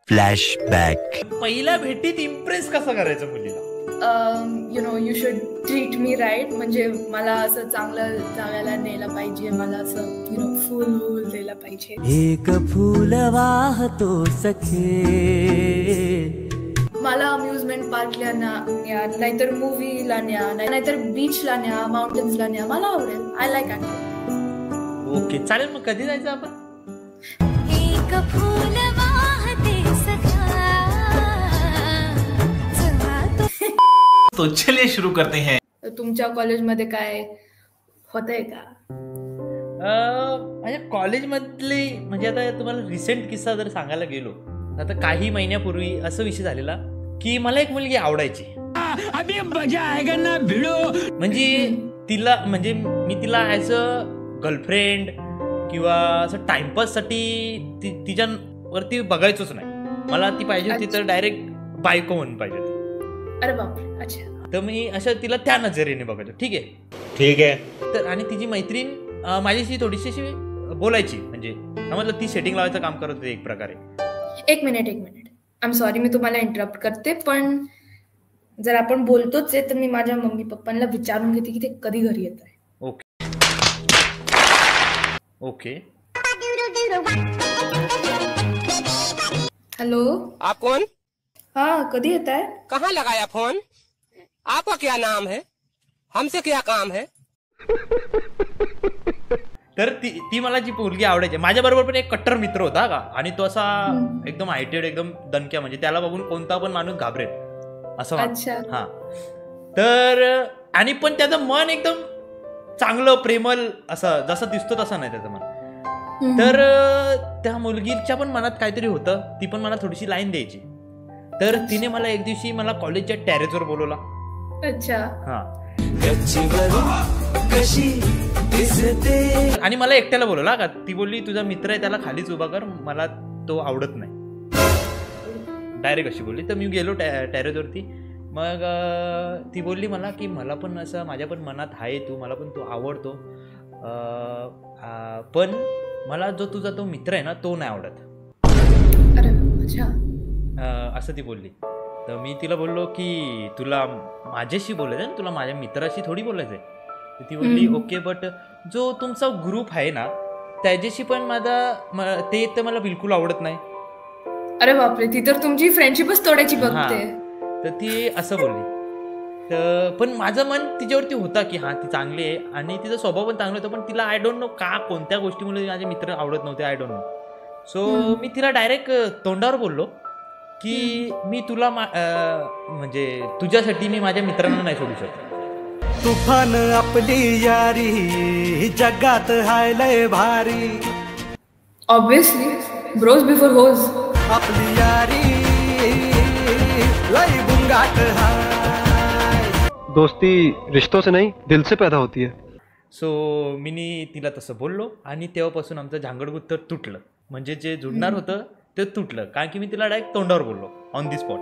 Flashback. पहिल्या भेटीत impress कसं करायचं मुलीला? You should treat me right. म्हणजे मला असं चांगलं जागायला न्यायला पाहिजे, मला असं फुल द्यायला पाहिजे. एक फुल वाहतो सखे. मला अम्युजमेंट पार्कला न्या, नाहीतर मूवीला न्या, नाहीतर बीचला न्या, माउंटेन्सला न्या. मला आवडेल. I like activity. ओके, चालेल. मग कधी जायचं आपण? एक फूल वाहते सखा. तो चलिए शुरू करते हैं. तुमच्या कॉलेजमध्ये काय होतंय का? माझ्या कॉलेजमधले म्हणजे आता तुम्हाला रिसेंट किस्सा जर सांगायला गेलो, आता काही महिन्यापूर्वी असं विषय झालेला की मला एक मुलगी आवडायची. म्हणजे तिला, म्हणजे मी तिला ॲज अ गर्लफ्रेंड किंवा असं टाइमपास साठी तिच्यावरती बघायचोच नाही. मला ती पाहिजे होती तर डायरेक्ट बायको म्हणून पाहिजे होती. अरे बापरे. अच्छा. तर मी असं तिला त्या नजरेने बघायचो. ठीक आहे. तर आणि तिची मैत्रीण माझ्याशी थोडीशी बोलायची, म्हणजे समजलं ती सेटिंग लावायचं काम करत होते एक प्रकारे. एक मिनिट आय एम सॉरी, मी तुम्हाला इंटरप्ट करते, पण जर आपण बोलतोच आहे तर मी माझ्या मम्मी पप्पांना विचारून घेते की ते कधी घरी येत आहे. ओके. हेलो, आप कौन? हाँ, कधी येत आहे? कहाँ लगाया फोन? आपका क्या नाम है? हमसे क्या काम है? तर ती मला जी मुलगी आवडायची, माझ्या बरोबर पण एक कट्टर मित्र होता का, आणि तो असा एकदम हायटेड, एकदम दणक्या, म्हणजे त्याला बघून कोणता पण माणूस घाबरेल असं. हा. तर आणि पण त्याचं मन एकदम चांगलं, प्रेमल, असं जसं दिसतो तसं नाही त्याचं मन. तर त्या मुलगीच्या पण मनात काहीतरी होतं. ती पण मला थोडीशी लाईन द्यायची. तर तिने मला एक दिवशी मला कॉलेजच्या टेरेसवर बोलवला. अच्छा. हा. आणि मला एकट्याला बोलवला का. ती बोलली तुझा मित्र आहे त्याला खालीच उभा कर, मला तो आवडत नाही. डायरेक्ट अशी बोलली. तर मी गेलो टेरेसवरती. मग ती बोलली मला की मला पण असं माझ्या पण मनात आहे तू, मला पण तो आवडतो, पण मला जो तुझा तो मित्र आहे ना तो नाही आवडत. असं ती बोलली. तर मी तिला बोललो की तुला माझ्याशी बोलायचं आहे ना, तुला माझ्या मित्राशी थोडी बोलायचं आहे. तर ती बोलली ओके, बट जो तुमचा ग्रुप आहे ना त्याच्याशी पण ते तर मला बिलकुल आवडत नाही. अरे बापरे, ती तर तुमची फ्रेंडशिपच तोडायची बघते. तर ती असं बोलली. तर पण माझं मन तिच्यावरती होता की हा ती चांगली आहे आणि तिचा स्वभाव पण चांगला होता, पण तिला आय डोंट नो का कोणत्या गोष्टीमुळे माझे मित्र आवडत नव्हते, आय डोंट नो. सो मी तिला डायरेक्ट तोंडावर बोललो की मी तुला म्हणजे तुझ्यासाठी मी माझ्या मित्रांना नाही सोडू शकत. तुफान आपली यारी जगात हाय लय भारी. ऑब्वियसली ब्रोज बिफोर होज. आपली यारी लय गुंगाट हाय. दोस्ती रिश्तों से नहीं दिल से पैदा होती है. सो मी तिला तसं बोललो आणि तेव्हापासून आमचं झांगडगुत्त तुटलं. म्हणजे जे जुडणार होतं ते तुटलं, कारण की मी तिला डायरेक्ट तोंडावर बोललो ऑन दी स्पॉट.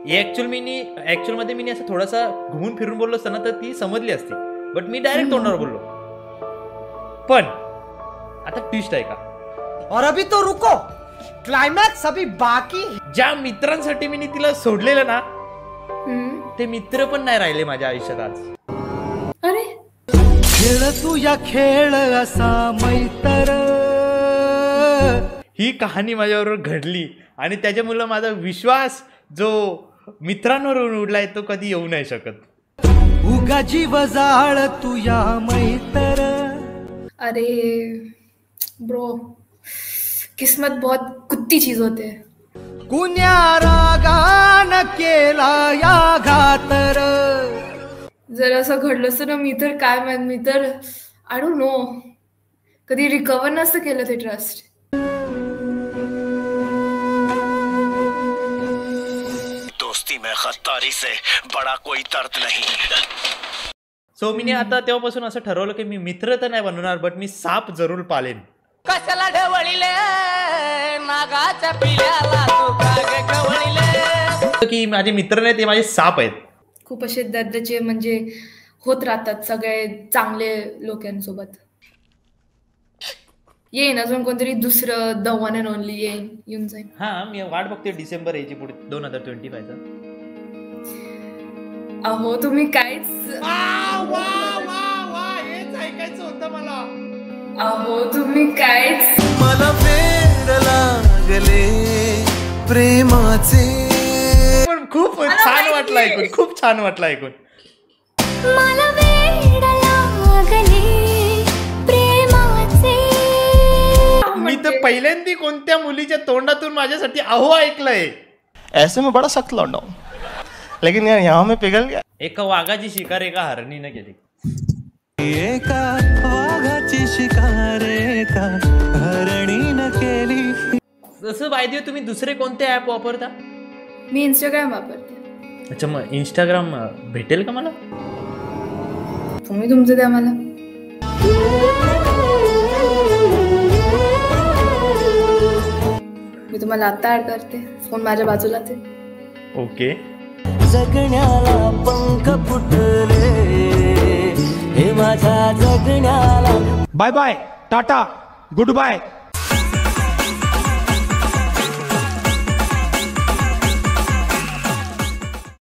ॲक्च्युअलमध्ये मी असं थोडासा घुमून फिरून बोललो असतं ना तर ती समजली असती, बट मी डायरेक्ट तोंडावर बोललो. पण आता ट्विस्ट आहे का. और अभी तो रुको, क्लाइमॅक्स अभी बाकी. ज्या मित्रांसाठी मी तिला सोडलेलं ना ते मित्र पण नाही राहिले माझ्या आयुष्यात आज. अरे खेळ तू या खेळ असा मैत्र. ही कहाणी माझ्याबरोबर घडली आणि त्याच्यामुळे माझा विश्वास जो मित्रांवर उडलाय तो कधी येऊ नाही शकत. उगा जीव जाळ तू या मैत्र. अरे ब्रो, किस्मत बहुत कुत्ती चीज होते. कुण्या रागान केला या घातर. जर असं घडलं असतं ना, मी तर काय, मी तर आय डोंट नो, कधी रिकवर नसतं केलं ते ट्रस्ट. दोस्ती में गद्दारी से बड़ा कोई दर्द नहीं. सो मी आता तेव्हापासून असं ठरवलं की मी मित्र तर नाही बनवणार, बट मी साप जरूर पालेन. कशाला ढवळीले नागाच्या पिल्याला तू कागे ढवळीले. की माझे मित्र नाही, ते माझे साप आहेत. खूप असे दर्जाचे म्हणजे होत राहतात सगळे चांगले लोकांसोबत. येईन अजून कोणतरी दुसरं द वन अँड ओनली येऊन जाईल. हा मी वाट बघते डिसेंबर यायची पुढे 2025 चा. अहो तुम्ही काहीच हेच ऐकायचं होतं मला. अहो तुम्ही काहीच मला फेर लागले प्रेमाचे. पण खूप छान वाटलं ऐकून, खूप छान वाटलं ऐकून. मला वेड लागले प्रेमाचे. मी तर पहिल्यांदा कोणत्या मुलीच्या तोंडातून माझ्यासाठी अहो ऐकलंय. ऐसे में बड़ा सख्त लौंडा हूं, लेकिन यार यहाँ में पिघल गया. एका वाघाची शिकार एका हरणीनं केली. एका वाघाची शिकार एका हरणीनं केली. जसं बाय तुम्ही दुसरे कोणते ऍप वापरता? मी इंस्टाग्राम वापरते. अच्छा मग इंस्टाग्राम भेटेल का मला? तुम्ही तुमचं द्या मला. मी तुम्हाला आता ऍड करते. फोन माझ्या बाजूला ते. ओके. जगण्याला पंख फुटले हे माझ्या जगण्याला. Bye bye, tata, good bye.